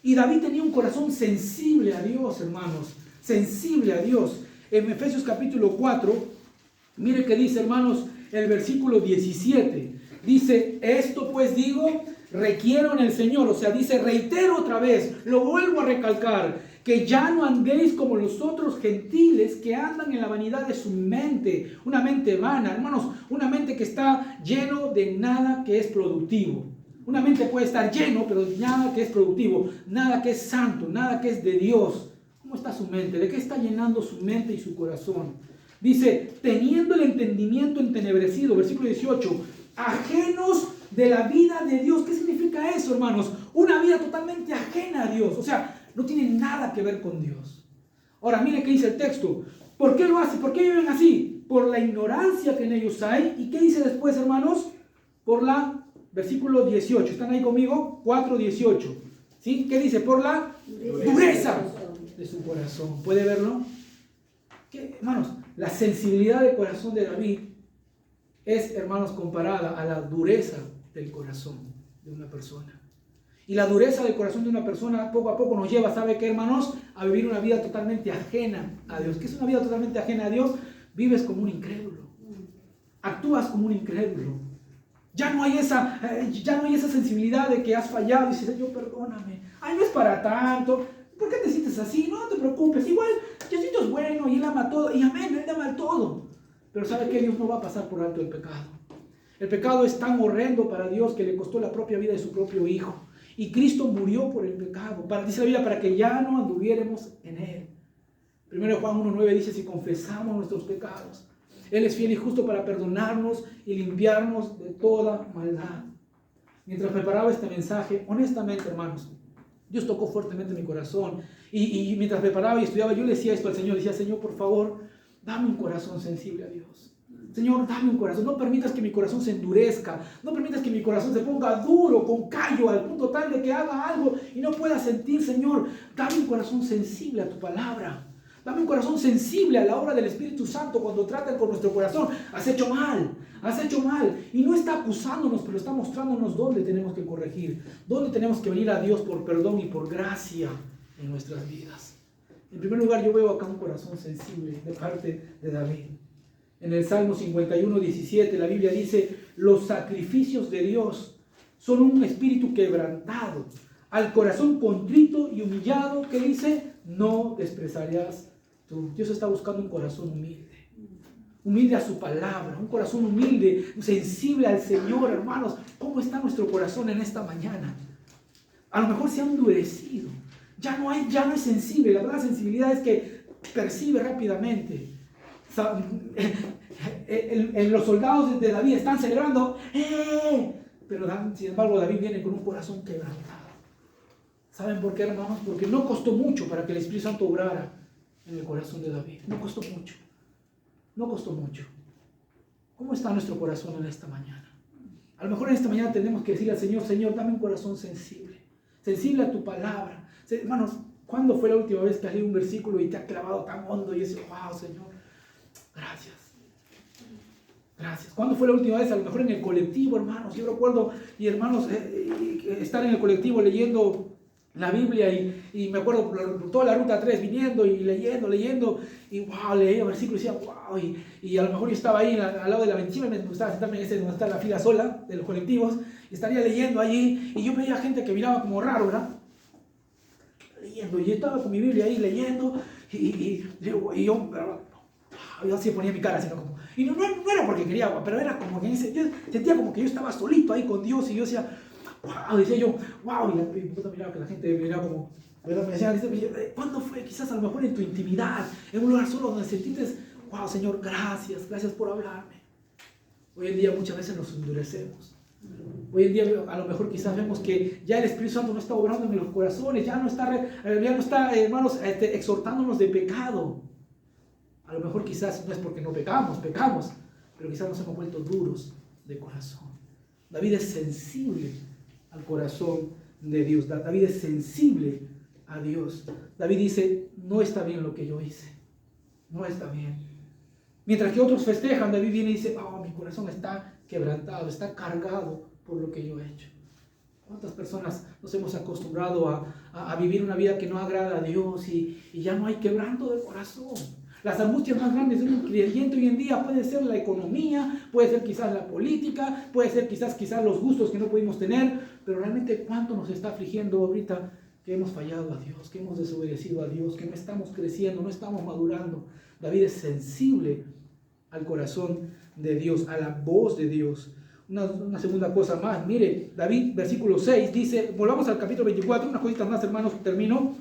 Y David tenía un corazón sensible a Dios, hermanos, sensible a Dios. En Efesios capítulo 4, mire que dice, hermanos, el versículo 17. Dice, esto pues digo, requiero en el Señor. O sea, dice, reitero otra vez, lo vuelvo a recalcar, que ya no andéis como los otros gentiles que andan en la vanidad de su mente. Una mente vana, hermanos, una mente que está lleno de nada que es productivo. Una mente puede estar lleno, pero nada que es productivo, nada que es santo, nada que es de Dios. ¿Cómo está su mente? ¿De qué está llenando su mente y su corazón? Dice, teniendo el entendimiento entenebrecido, versículo 18, ajenos de la vida de Dios. ¿Qué significa eso, hermanos? Una vida totalmente ajena a Dios. O sea, no tiene nada que ver con Dios. Ahora, mire qué dice el texto. ¿Por qué lo hace? ¿Por qué viven así? Por la ignorancia que en ellos hay. ¿Y qué dice después, hermanos? Por la... Versículo 18, ¿están ahí conmigo? 4:18. ¿Sí? ¿Qué dice? Por la dureza de su corazón. ¿Puede verlo? ¿Qué, hermanos? La sensibilidad del corazón de David es, hermanos, comparada a la dureza del corazón de una persona. Y la dureza del corazón de una persona poco a poco nos lleva, ¿sabe qué, hermanos? A vivir una vida totalmente ajena a Dios. ¿Qué es una vida totalmente ajena a Dios? Vives como un incrédulo. Actúas como un incrédulo. Ya no hay esa sensibilidad de que has fallado y dices, Señor, perdóname. Ay, no es para tanto. ¿Por qué te sientes así? No te preocupes. Igual, Diosito es bueno y Él ama todo. Y amén, Él ama todo. Pero ¿sabe qué? Dios no va a pasar por alto el pecado. El pecado es tan horrendo para Dios que le costó la propia vida de su propio Hijo. Y Cristo murió por el pecado. Dice la Biblia, para que ya no anduviéramos en Él. 1 Juan 1:9 dice, si confesamos nuestros pecados, Él es fiel y justo para perdonarnos y limpiarnos de toda maldad. Mientras preparaba este mensaje, honestamente, hermanos, Dios tocó fuertemente mi corazón. Y mientras preparaba y estudiaba, yo le decía esto al Señor. Decía, Señor, por favor, dame un corazón sensible a Dios. Señor, dame un corazón. No permitas que mi corazón se endurezca. No permitas que mi corazón se ponga duro, con callo, al punto tal de que haga algo y no pueda sentir. Señor, dame un corazón sensible a tu palabra. Dame un corazón sensible a la obra del Espíritu Santo cuando tratan con nuestro corazón. Has hecho mal. Y no está acusándonos, pero está mostrándonos dónde tenemos que corregir. Dónde tenemos que venir a Dios por perdón y por gracia en nuestras vidas. En primer lugar, yo veo acá un corazón sensible de parte de David. En el Salmo 51:17, la Biblia dice, los sacrificios de Dios son un espíritu quebrantado. Al corazón contrito y humillado, ¿qué dice? No despreciarás tú. Dios está buscando un corazón humilde. Humilde a su palabra, un corazón humilde, sensible al Señor, hermanos. ¿Cómo está nuestro corazón en esta mañana? A lo mejor se ha endurecido. Ya no es sensible. La verdad, sensibilidad es que percibe rápidamente. Los soldados de David están celebrando, pero sin embargo David viene con un corazón quebrantado. ¿Saben por qué, hermanos? Porque no costó mucho para que el Espíritu Santo obrara en el corazón de David. No costó mucho. ¿Cómo está nuestro corazón en esta mañana? A lo mejor en esta mañana tenemos que decirle al Señor, Señor, dame un corazón sensible a tu palabra. Hermanos, ¿cuándo fue la última vez que has leído un versículo y te ha clavado tan hondo y dices, wow, Señor, gracias? ¿Cuándo fue la última vez? A lo mejor en el colectivo, hermanos. Yo recuerdo, y hermanos, estar en el colectivo leyendo la Biblia y me acuerdo por toda la ruta 3 viniendo y leyendo y wow, leía versículos y decía wow, y a lo mejor yo estaba ahí al lado de la 25, me gustaba sentarme en ese donde está la fila sola de los colectivos y estaría leyendo allí y yo veía gente que miraba como raro, ¿verdad? Leyendo, y yo estaba con mi Biblia ahí leyendo y yo así ponía mi cara así, ¿no? Como, y no era porque quería, pero era como que yo sentía como que yo estaba solito ahí con Dios y yo decía wow, decía yo, wow, y la miraba que la gente miraba como, ¿verdad? Me decía, ¿cuándo fue? Quizás a lo mejor en tu intimidad, en un lugar solo donde sentiste, wow, Señor, gracias por hablarme. Hoy en día muchas veces nos endurecemos. Hoy en día a lo mejor quizás vemos que ya el Espíritu Santo no está obrando en los corazones, ya no está, hermanos, exhortándonos de pecado. A lo mejor quizás no es porque no pecamos, pero quizás nos hemos vuelto duros de corazón. David es sensible al corazón de Dios. David es sensible a Dios. David dice, no está bien lo que yo hice. No está bien. Mientras que otros festejan, David viene y dice, oh, mi corazón está quebrantado, está cargado por lo que yo he hecho. ¿Cuántas personas nos hemos acostumbrado a vivir una vida que no agrada a Dios y ya no hay quebranto de corazón? Las angustias más grandes de un creyente hoy en día puede ser la economía, puede ser quizás la política, puede ser quizás los gustos que no pudimos tener, pero realmente ¿cuánto nos está afligiendo ahorita que hemos fallado a Dios, que hemos desobedecido a Dios, que no estamos creciendo, no estamos madurando? David es sensible al corazón de Dios, a la voz de Dios. Una segunda cosa más, mire, David, versículo 6, dice, volvamos al capítulo 24, unas cositas más, hermanos, termino.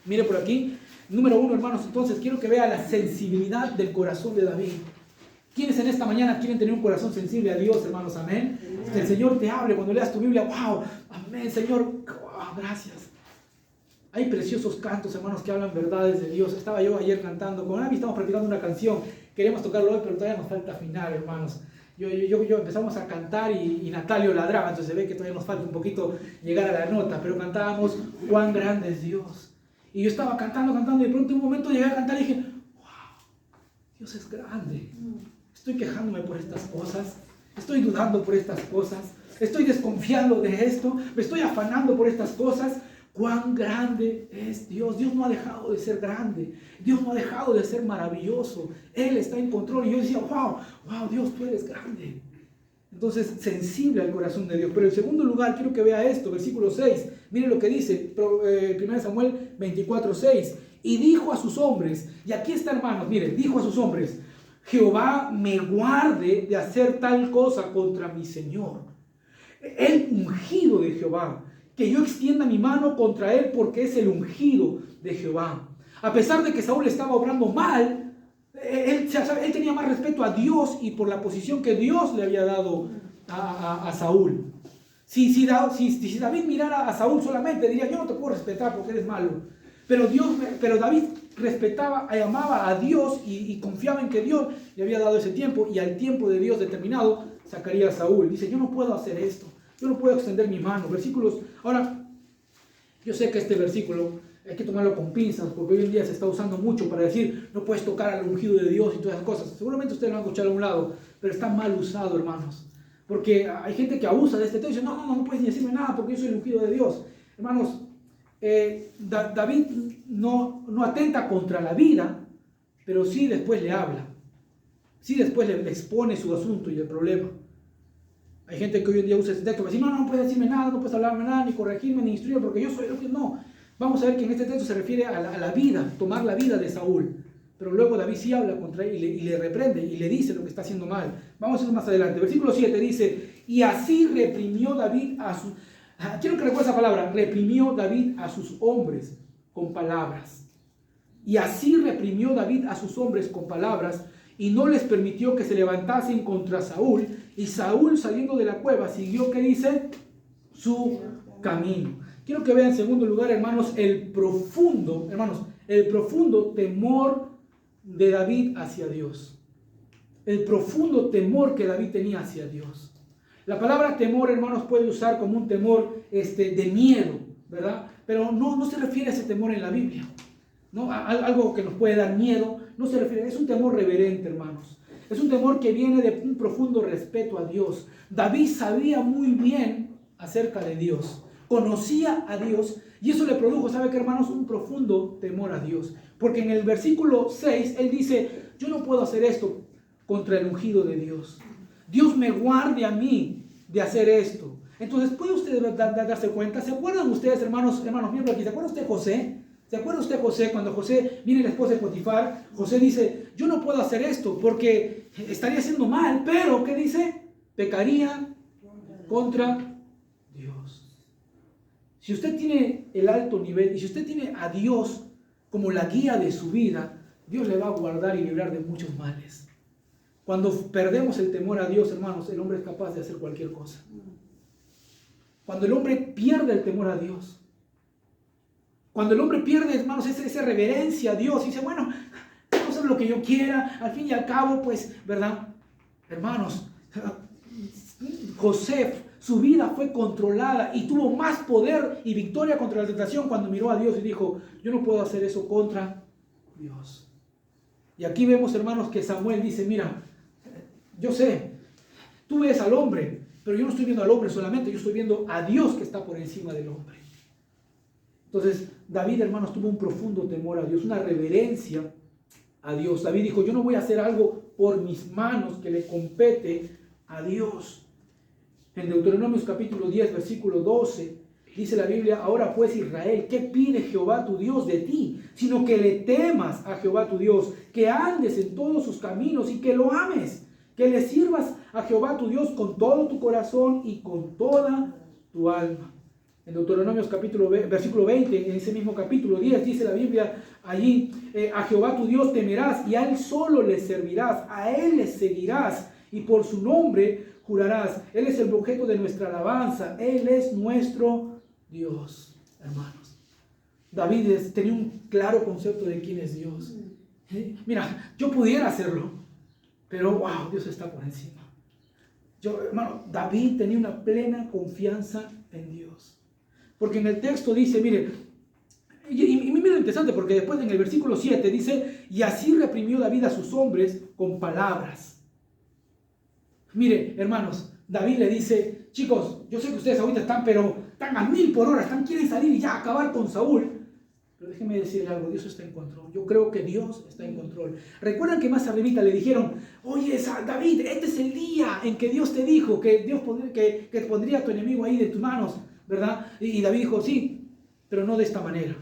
Mire por aquí, número 1, hermanos, entonces quiero que vea la sensibilidad del corazón de David. ¿Quiénes en esta mañana quieren tener un corazón sensible a Dios, hermanos? Amén. Que el Señor te hable cuando leas tu Biblia. ¡Wow! Amén, Señor. Wow, gracias. Hay preciosos cantos, hermanos, que hablan verdades de Dios. Estaba yo ayer cantando. Con Abby estamos practicando una canción. Queríamos tocarlo hoy, pero todavía nos falta afinar, hermanos. Yo empezamos a cantar y Natalio ladraba. Entonces se ve que todavía nos falta un poquito llegar a la nota. Pero cantábamos, cuán grande es Dios. Y yo estaba cantando y de pronto en un momento llegué a cantar y dije, wow, Dios es grande. Estoy quejándome por estas cosas, estoy dudando por estas cosas, estoy desconfiando de esto, me estoy afanando por estas cosas. Cuán grande es Dios. Dios no ha dejado de ser grande, Dios no ha dejado de ser maravilloso, Él está en control. Y yo decía, wow, Dios, tú eres grande. Entonces, sensible al corazón de Dios. Pero en segundo lugar, quiero que vea esto, versículo 6. Mire lo que dice, 1 Samuel 24, 6. Y dijo a sus hombres, y aquí está, hermanos, miren, dijo a sus hombres, Jehová me guarde de hacer tal cosa contra mi Señor, el ungido de Jehová, que yo extienda mi mano contra él, porque es el ungido de Jehová. A pesar de que Saúl estaba obrando mal, él tenía más respeto a Dios y por la posición que Dios le había dado a Saúl. Si David mirara a Saúl solamente, diría, yo no te puedo respetar porque eres malo. Pero David respetaba y amaba a Dios y confiaba en que Dios le había dado ese tiempo, y al tiempo de Dios determinado sacaría a Saúl. Dice, yo no puedo hacer esto, yo no puedo extender mi mano. Versículos, ahora, yo sé que este versículo hay que tomarlo con pinzas, porque hoy en día se está usando mucho para decir, no puedes tocar al ungido de Dios y todas esas cosas. Seguramente ustedes lo van a escuchar a un lado, pero está mal usado, hermanos. Porque hay gente que abusa de este texto y dice, no puedes ni decirme nada porque yo soy el ungido de Dios. Hermanos, David no atenta contra la vida, pero sí después le habla. Sí después le expone su asunto y el problema. Hay gente que hoy en día usa este texto para decir, no puedes decirme nada, no puedes hablarme nada, ni corregirme, ni instruirme, porque yo soy lo que no. Vamos a ver que en este texto se refiere a la vida, tomar la vida de Saúl. Pero luego David sí habla contra él y le reprende y le dice lo que está haciendo mal. Vamos a ir más adelante. Versículo 7 dice, y así reprimió David a sus... Quiero que recuerde esa palabra, reprimió David a sus hombres con palabras. Y así reprimió David a sus hombres con palabras, y no les permitió que se levantasen contra Saúl. Y Saúl, saliendo de la cueva, siguió, ¿qué dice? Su camino. Quiero que vean en segundo lugar, hermanos, el profundo temor de David hacia Dios. El profundo temor que David tenía hacia Dios. La palabra temor, hermanos, puede usar como un temor de miedo, ¿verdad? Pero no se refiere a ese temor en la Biblia, ¿no? Algo que nos puede dar miedo, no se refiere, es un temor reverente, hermanos. Es un temor que viene de un profundo respeto a Dios. David sabía muy bien acerca de Dios, conocía a Dios, y eso le produjo, ¿sabe qué, hermanos? Un profundo temor a Dios. Porque en el versículo 6, él dice, yo no puedo hacer esto contra el ungido de Dios. Dios me guarde a mí de hacer esto. Entonces, ¿puede usted darse cuenta? ¿Se acuerdan ustedes, hermanos miembros aquí? ¿Se acuerda usted José? ¿Se acuerda usted José? Cuando José viene la esposa de Potifar, José dice, yo no puedo hacer esto porque estaría haciendo mal, pero, ¿qué dice? Pecaría contra Dios. Si usted tiene el alto nivel y si usted tiene a Dios como la guía de su vida, Dios le va a guardar y librar de muchos males. Cuando perdemos el temor a Dios, hermanos, el hombre es capaz de hacer cualquier cosa. Cuando el hombre pierde el temor a Dios, cuando el hombre pierde, hermanos, esa reverencia a Dios y dice, bueno, vamos a hacer lo que yo quiera, al fin y al cabo, pues, ¿verdad? Hermanos, José, su vida fue controlada y tuvo más poder y victoria contra la tentación cuando miró a Dios y dijo, yo no puedo hacer eso contra Dios. Y aquí vemos, hermanos, que Samuel dice, mira, yo sé, tú ves al hombre, pero yo no estoy viendo al hombre solamente, yo estoy viendo a Dios que está por encima del hombre. Entonces, David, hermanos, tuvo un profundo temor a Dios, una reverencia a Dios. David dijo, yo no voy a hacer algo por mis manos que le compete a Dios. En Deuteronomios capítulo 10, versículo 12, dice la Biblia, ahora pues Israel, ¿qué pide Jehová tu Dios de ti? Sino que le temas a Jehová tu Dios, que andes en todos sus caminos y que lo ames, que le sirvas a Jehová tu Dios con todo tu corazón y con toda tu alma. En Deuteronomios versículo 20, en ese mismo capítulo 10, dice la Biblia allí, a Jehová tu Dios temerás y a Él solo le servirás, a Él le seguirás y por su nombre jurarás. Él es el objeto de nuestra alabanza, Él es nuestro Dios, hermanos. David tenía un claro concepto de quién es Dios. Mira, yo pudiera hacerlo, pero wow, Dios está por encima. Hermano, David tenía una plena confianza en Dios. Porque en el texto dice, mire, y mira lo interesante, porque después en el versículo 7 dice, y así reprimió David a sus hombres con palabras. Mire, hermanos, David le dice, chicos, yo sé que ustedes ahorita están a 1000 por hora, quieren salir y ya acabar con Saúl. Pero déjenme decirle algo, Dios está en control. Yo creo que Dios está en control. Recuerdan que más arribita le dijeron, oye, David, este es el día en que Dios te dijo que Dios que pondría a tu enemigo ahí de tus manos, ¿verdad? Y David dijo, sí, pero no de esta manera.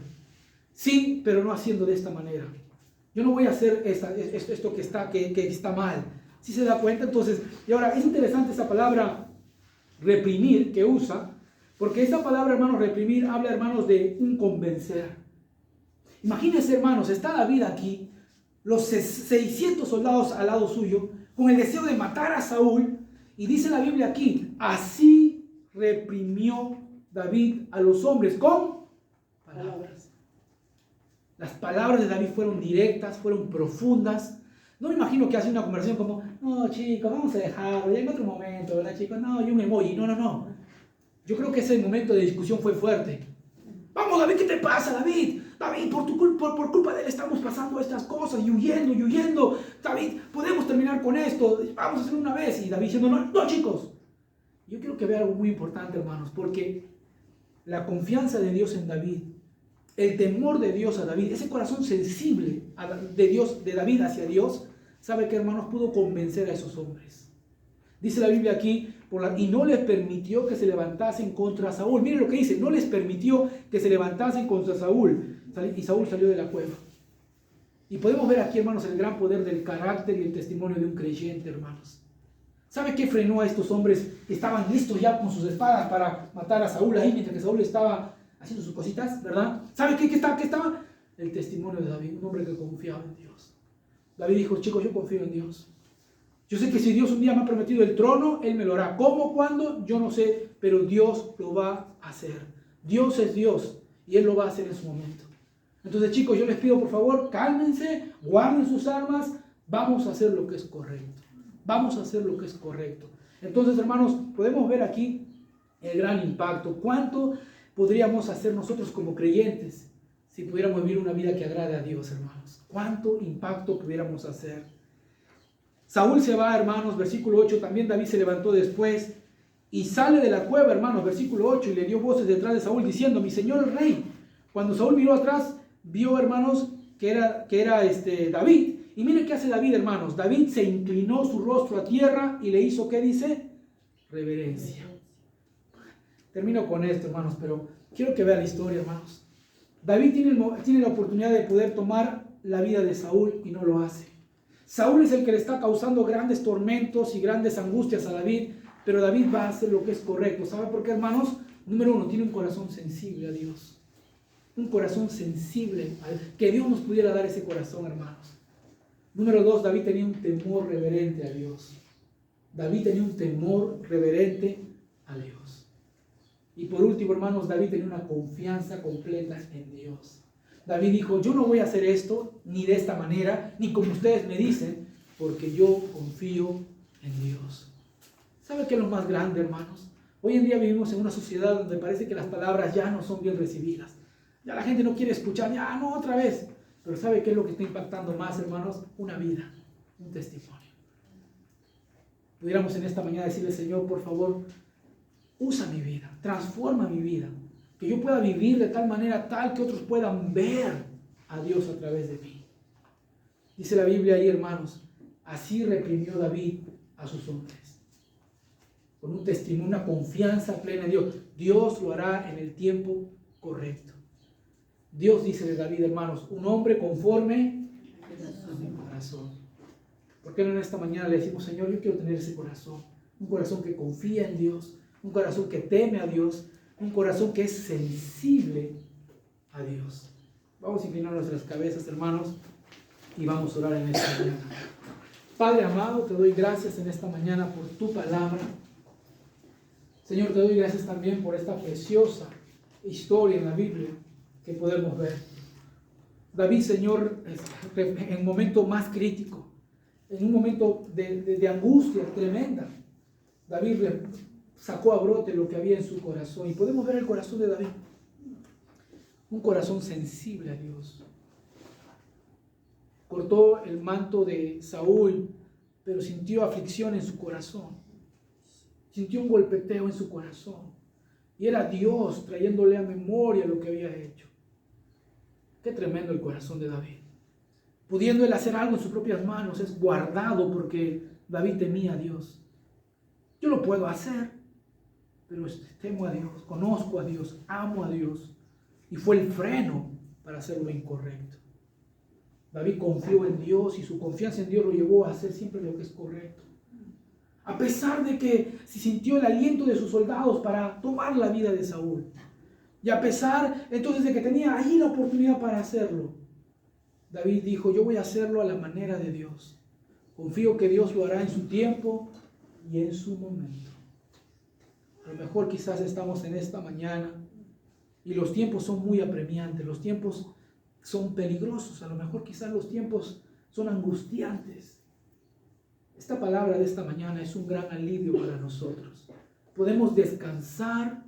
Sí, pero no haciendo de esta manera. Yo no voy a hacer esto que está mal. ¿Sí se da cuenta? Entonces, y ahora es interesante esa palabra reprimir que usa, porque esa palabra, hermanos, reprimir, habla, hermanos, de un convencer. Imagínense, hermanos, está David aquí, los 600 soldados al lado suyo, con el deseo de matar a Saúl, y dice la Biblia aquí, así reprimió David a los hombres con palabras. Las palabras de David fueron directas, fueron profundas. No me imagino que hace una conversación como, no, chicos, vamos a dejarlo, ya en otro momento, ¿verdad, chicos? No, y un emoji, no. Yo creo que ese momento de discusión fue fuerte. Vamos, David, ¿qué te pasa, David? David, por culpa de él estamos pasando estas cosas y huyendo. David, podemos terminar con esto, vamos a hacerlo una vez. Y David diciendo, no, chicos. Yo quiero que vean algo muy importante, hermanos, porque la confianza de Dios en David, el temor de Dios a David, ese corazón sensible de David hacia Dios, ¿sabe qué, hermanos? Pudo convencer a esos hombres. Dice la Biblia aquí, y no les permitió que se levantasen contra Saúl. Miren lo que dice, no les permitió que se levantasen contra Saúl. Y Saúl salió de la cueva. Y podemos ver aquí, hermanos, el gran poder del carácter y el testimonio de un creyente, hermanos. ¿Sabe qué frenó a estos hombres que estaban listos ya con sus espadas para matar a Saúl ahí, mientras que Saúl estaba haciendo sus cositas, ¿verdad? ¿Sabe qué estaba? El testimonio de David, un hombre que confiaba en Dios. David dijo, chicos, yo confío en Dios. Yo sé que si Dios un día me ha prometido el trono, Él me lo hará. ¿Cómo? ¿Cuándo? Yo no sé, pero Dios lo va a hacer. Dios es Dios y Él lo va a hacer en su momento. Entonces, chicos, yo les pido, por favor, cálmense, guarden sus armas, vamos a hacer lo que es correcto. Vamos a hacer lo que es correcto. Entonces, hermanos, podemos ver aquí el gran impacto. ¿Cuánto podríamos hacer nosotros como creyentes si pudiéramos vivir una vida que agrade a Dios, hermanos? ¿Cuánto impacto pudiéramos hacer? Saúl se va, hermanos, versículo 8, también David se levantó después y sale de la cueva, hermanos, versículo 8, y le dio voces detrás de Saúl diciendo, mi señor el rey. Cuando Saúl miró atrás, vio, hermanos, que era David. Y miren qué hace David, hermanos. David se inclinó su rostro a tierra y le hizo, ¿qué dice? Reverencia. Termino con esto, hermanos, pero quiero que vean la historia, hermanos. David tiene la oportunidad de poder tomar la vida de Saúl y no lo hace. Saúl es el que le está causando grandes tormentos y grandes angustias a David, pero David va a hacer lo que es correcto. ¿Sabe por qué, hermanos? Número 1, tiene un corazón sensible a Dios. Un corazón sensible, que Dios nos pudiera dar ese corazón, hermanos. Número 2, David tenía un temor reverente a Dios. David tenía un temor reverente a Dios. Y por último, hermanos, David tenía una confianza completa en Dios. David dijo, yo no voy a hacer esto ni de esta manera, ni como ustedes me dicen, porque yo confío en Dios. ¿Sabe qué es lo más grande, hermanos? Hoy en día vivimos en una sociedad donde parece que las palabras ya no son bien recibidas. Ya la gente no quiere escuchar, ya no, otra vez. Pero ¿sabe qué es lo que está impactando más, hermanos? Una vida, un testimonio. Pudiéramos en esta mañana decirle, Señor, por favor, usa mi vida, transforma mi vida. Que yo pueda vivir de tal manera tal que otros puedan ver a Dios a través de mí. Dice la Biblia ahí, hermanos, así reprimió David a sus hombres. Con un testimonio, una confianza plena en Dios. Dios lo hará en el tiempo correcto. Dios dice de David, hermanos, un hombre conforme a mi corazón. ¿Por qué no en esta mañana le decimos, Señor, yo quiero tener ese corazón? Un corazón que confía en Dios, un corazón que teme a Dios, un corazón que es sensible a Dios. Vamos a inclinar nuestras cabezas, hermanos, y vamos a orar en esta mañana. Padre amado, te doy gracias en esta mañana por tu palabra. Señor, te doy gracias también por esta preciosa historia en la Biblia que podemos ver. David, Señor, en un momento más crítico, en un momento de angustia tremenda, David sacó a brote lo que había en su corazón. Y podemos ver el corazón de David. Un corazón sensible a Dios. Cortó el manto de Saúl, pero sintió aflicción en su corazón. Sintió un golpeteo en su corazón. Y era Dios trayéndole a memoria lo que había hecho. Qué tremendo el corazón de David. Pudiendo él hacer algo en sus propias manos, es guardado porque David temía a Dios. Yo lo puedo hacer, pero temo a Dios, conozco a Dios, amo a Dios. Y fue el freno para hacer lo incorrecto. David confió en Dios y su confianza en Dios lo llevó a hacer siempre lo que es correcto. A pesar de que se sintió el aliento de sus soldados para tomar la vida de Saúl. Y a pesar entonces de que tenía ahí la oportunidad para hacerlo, David dijo, yo voy a hacerlo a la manera de Dios. Confío que Dios lo hará en su tiempo y en su momento. A lo mejor quizás estamos en esta mañana y los tiempos son muy apremiantes, los tiempos son peligrosos, a lo mejor quizás los tiempos son angustiantes. Esta palabra de esta mañana es un gran alivio para nosotros. Podemos descansar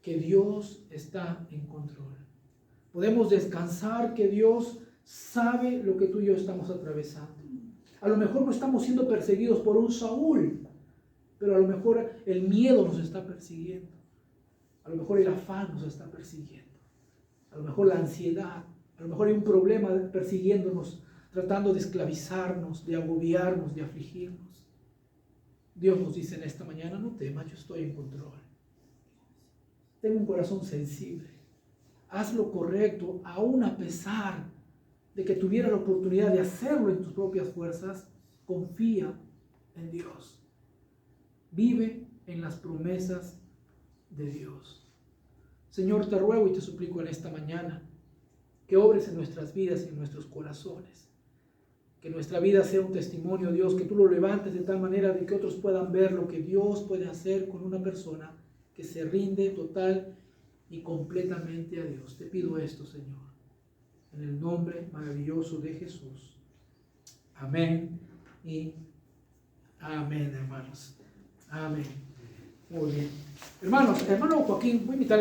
que Dios está en control. Podemos descansar que Dios sabe lo que tú y yo estamos atravesando. A lo mejor no estamos siendo perseguidos por un Saúl, pero a lo mejor el miedo nos está persiguiendo. A lo mejor el afán nos está persiguiendo. A lo mejor la ansiedad. A lo mejor hay un problema persiguiéndonos, tratando de esclavizarnos, de agobiarnos, de afligirnos. Dios nos dice en esta mañana, no temas, yo estoy en control. Tengo un corazón sensible. Haz lo correcto, aún a pesar de que tuviera la oportunidad de hacerlo en tus propias fuerzas. Confía en Dios. Vive en las promesas de Dios. Señor, te ruego y te suplico en esta mañana que obres en nuestras vidas y en nuestros corazones. Que nuestra vida sea un testimonio, Dios, que tú lo levantes de tal manera de que otros puedan ver lo que Dios puede hacer con una persona que se rinde total y completamente a Dios. Te pido esto, Señor, en el nombre maravilloso de Jesús. Amén y amén, hermanos. Amén. Muy bien. Hermanos, hermano Joaquín, voy a invitar